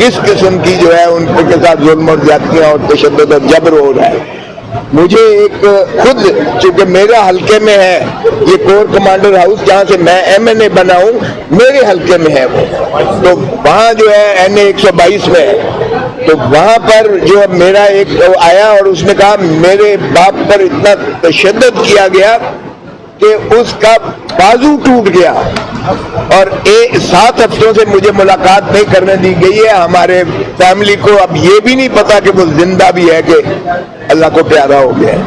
اس قسم کی جو ہے ان کے ساتھ ظلم اور زیادتیاں اور تشدد اور جبر ہو رہا ہے. مجھے ایک خود چونکہ میرا حلقے میں ہے یہ کور کمانڈر ہاؤس جہاں سے میں MNA بنا ہوں میرے حلقے میں ہے وہ, تو وہاں جو ہے NA 122 میں ہے. تو وہاں پر جو میرا ایک آیا اور اس نے کہا میرے باپ پر اتنا تشدد کیا گیا کہ اس کا بازو ٹوٹ گیا اور 7 ہفتوں سے مجھے ملاقات نہیں کرنے دی گئی ہے. ہمارے فیملی کو اب یہ بھی نہیں پتا کہ وہ زندہ بھی ہے کہ اللہ کو پیارا ہو گیا ہے.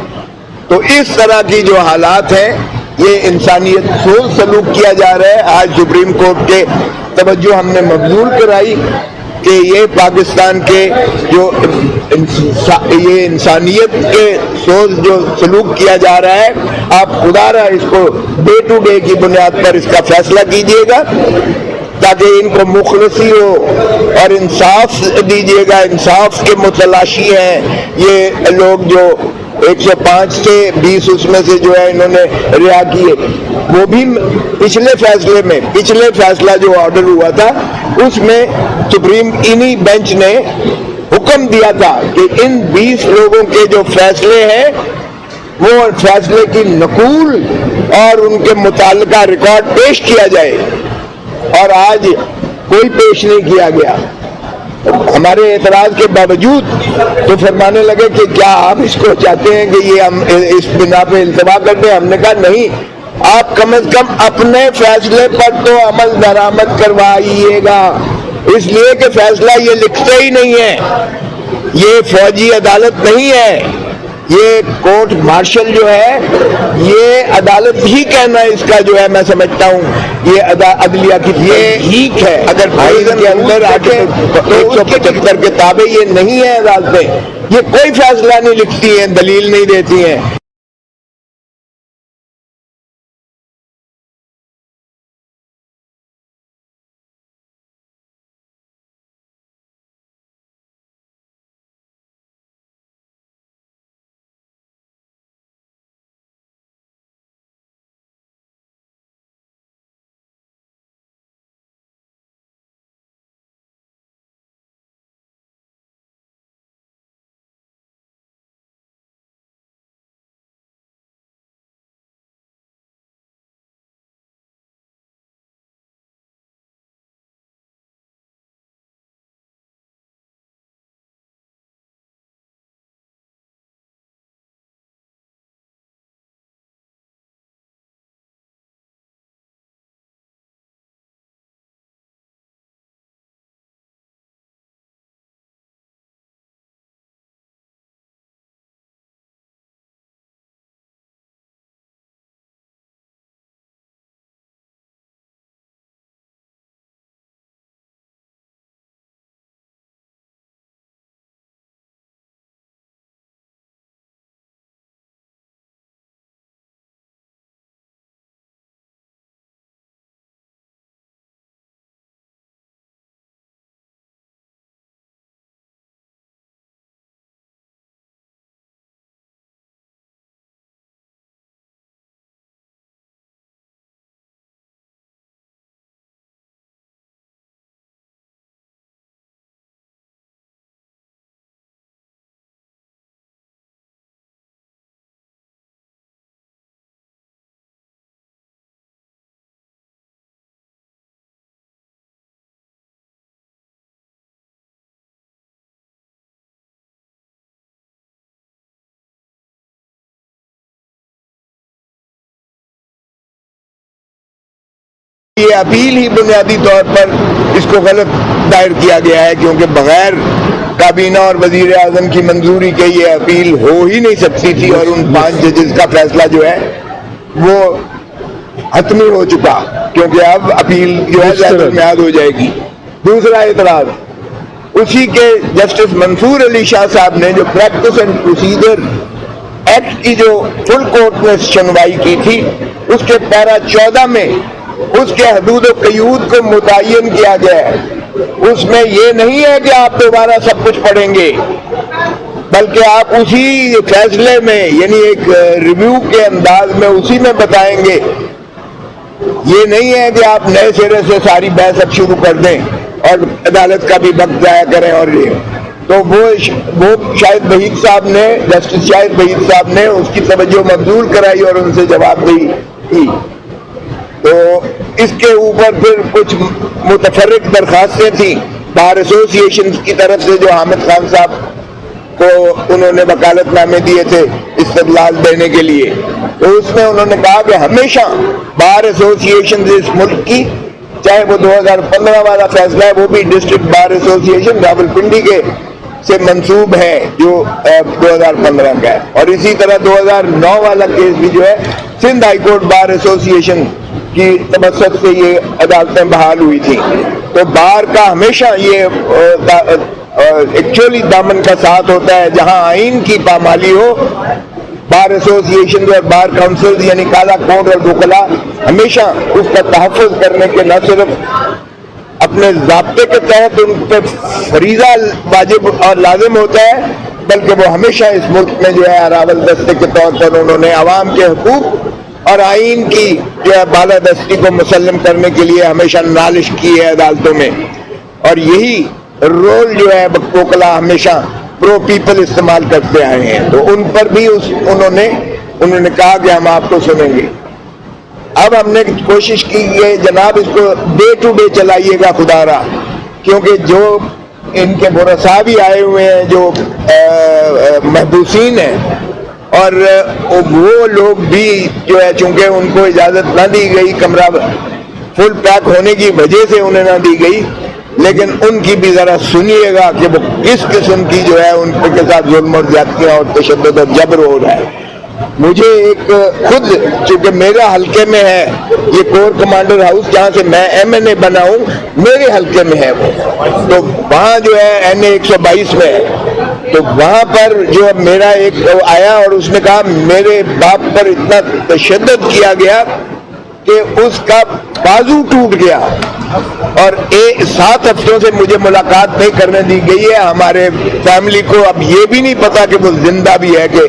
تو اس طرح کی جو حالات ہیں یہ انسانیت سوز سلوک کیا جا رہا ہے. آج سپریم کورٹ کے توجہ ہم نے مبذول کرائی کہ یہ پاکستان کے جو یہ انسانیت کے سوز جو سلوک کیا جا رہا ہے آپ خدا رہا اس کو ڈے ٹو ڈے کی بنیاد پر اس کا فیصلہ کیجئے گا تاکہ ان کو مخلصی ہو اور انصاف دیجئے گا. انصاف کے متلاشی ہیں یہ لوگ جو 105 سے 20 اس میں سے جو ہے انہوں نے رہا کیے. وہ بھی پچھلے فیصلہ جو آرڈر ہوا تھا اس میں سپریم انہی بینچ نے حکم دیا تھا کہ ان 20 لوگوں کے جو فیصلے ہیں وہ فیصلے کی نقول اور ان کے متعلقہ ریکارڈ پیش کیا جائے اور آج کوئی پیش نہیں کیا گیا. ہمارے اعتراض کے باوجود تو فرمانے لگے کہ کیا آپ اس کو چاہتے ہیں کہ یہ ہم اس بنا پہ التوا کر دیں. ہم نے کہا نہیں, آپ کم از کم اپنے فیصلے پر تو عمل درآمد کروائیے گا, اس لیے کہ فیصلہ یہ لکھتے ہی نہیں ہے, یہ فوجی عدالت نہیں ہے, یہ کورٹ مارشل جو ہے یہ عدالت ہی کہنا اس کا جو ہے میں سمجھتا ہوں یہ عدلیہ کی یہ ٹھیک ہے. اگر کے اندر 175 کے تابع یہ نہیں ہے عدالتیں, یہ کوئی فیصلہ نہیں لکھتی ہیں, دلیل نہیں دیتی ہیں. یہ اپیل ہی بنیادی طور پر اس کو غلط دائر کیا گیا ہے کیونکہ بغیر کابینہ اور وزیر اعظم کی منظوری کے یہ اپیل ہو ہی نہیں سکتی تھی اور ان 5 ججز کا فیصلہ جو ہے وہ حتمی ہو چکا کیونکہ اب اپیل جو ہے ذات المیعاد ہو جائے گی. دوسرا اعتراض اسی کے جسٹس منصور علی شاہ صاحب نے جو پریکٹس اینڈ پروسیجر ایکٹ کی جو فل کورٹ نے سنوائی کی تھی اس کے پیرا 14 میں اس کے حدود و قیود کو متعین کیا گیا ہے. اس میں یہ نہیں ہے کہ آپ دوبارہ سب کچھ پڑھیں گے بلکہ آپ اسی فیصلے میں یعنی ایک ریویو کے انداز میں اسی میں بتائیں گے. یہ نہیں ہے کہ آپ نئے سرے سے ساری بحث اب شروع کر دیں. اور عدالت کا بھی وقت ضائع کریں. اور یہ تو وہ شاہد وحید صاحب نے, جسٹس شاہد وحید صاحب نے اس کی توجہ مبذول کرائی اور ان سے جواب دہی کی. تو اس کے اوپر پھر کچھ متفرق درخواستیں تھیں بار ایسوسی ایشن کی طرف سے, جو حامد خان صاحب کو انہوں نے وکالت نامے دیے تھے استدلال دینے کے لیے. تو اس میں انہوں نے کہا کہ ہمیشہ بار ایسوسی ایشن اس ملک کی, چاہے وہ 2015 والا فیصلہ ہے وہ بھی ڈسٹرکٹ بار ایسوسی ایشن راولپنڈی کے سے منسوب ہے جو 2015 کا ہے, اور اسی طرح 2009 والا کیس بھی جو ہے سندھ ہائی کورٹ بار ایسوسی ایشن کی توسط سے یہ عدالتیں بحال ہوئی تھیں. تو بار کا ہمیشہ یہ ایکچولی دامن کا ساتھ ہوتا ہے, جہاں آئین کی پامالی ہو بار ایسوسی ایشن اور بار کاؤنسل یعنی کالا کوٹ اور وکلا ہمیشہ اس کا تحفظ کرنے کے نہ صرف اپنے ضابطے کے تحت ان پہ فریضہ واجب اور لازم ہوتا ہے, بلکہ وہ ہمیشہ اس ملک میں جو ہے راول دستے کے طور پر انہوں نے عوام کے حقوق اور آئین کی جو ہے بالادستی کو مسلم کرنے کے لیے ہمیشہ نالش کی ہے عدالتوں میں. اور یہی رول جو ہے وکلا ہمیشہ پرو پیپل استعمال کرتے آئے ہیں. تو ان پر بھی انہوں نے کہا کہ ہم آپ کو سنیں گے. اب ہم نے کوشش کی ہے جناب اس کو ڈے ٹو ڈے چلائیے گا خدا را, کیونکہ جو ان کے مرسا بھی آئے ہوئے ہیں جو محبوسین ہیں, اور وہ لوگ بھی جو ہے چونکہ ان کو اجازت نہ دی گئی, کمرہ فل پیک ہونے کی وجہ سے انہیں نہ دی گئی, لیکن ان کی بھی ذرا سنیے گا کہ وہ کس قسم کی جو ہے ان کے ساتھ ظلم اور زیادتیاں اور تشدد اور جبر ہو رہا ہے. مجھے ایک خود چونکہ میرے حلقے میں ہے یہ کور کمانڈر ہاؤس, جہاں سے میں MNA بنا ہوں, میرے حلقے میں ہے وہ, تو وہاں جو ہے NA 122 میں ہے. تو وہاں پر جو میرا ایک آیا اور اس نے کہا میرے باپ پر اتنا تشدد کیا گیا کہ اس کا بازو ٹوٹ گیا, اور 7 ہفتوں سے مجھے ملاقات نہیں کرنے دی گئی ہے. ہمارے فیملی کو اب یہ بھی نہیں پتا کہ وہ زندہ بھی ہے کہ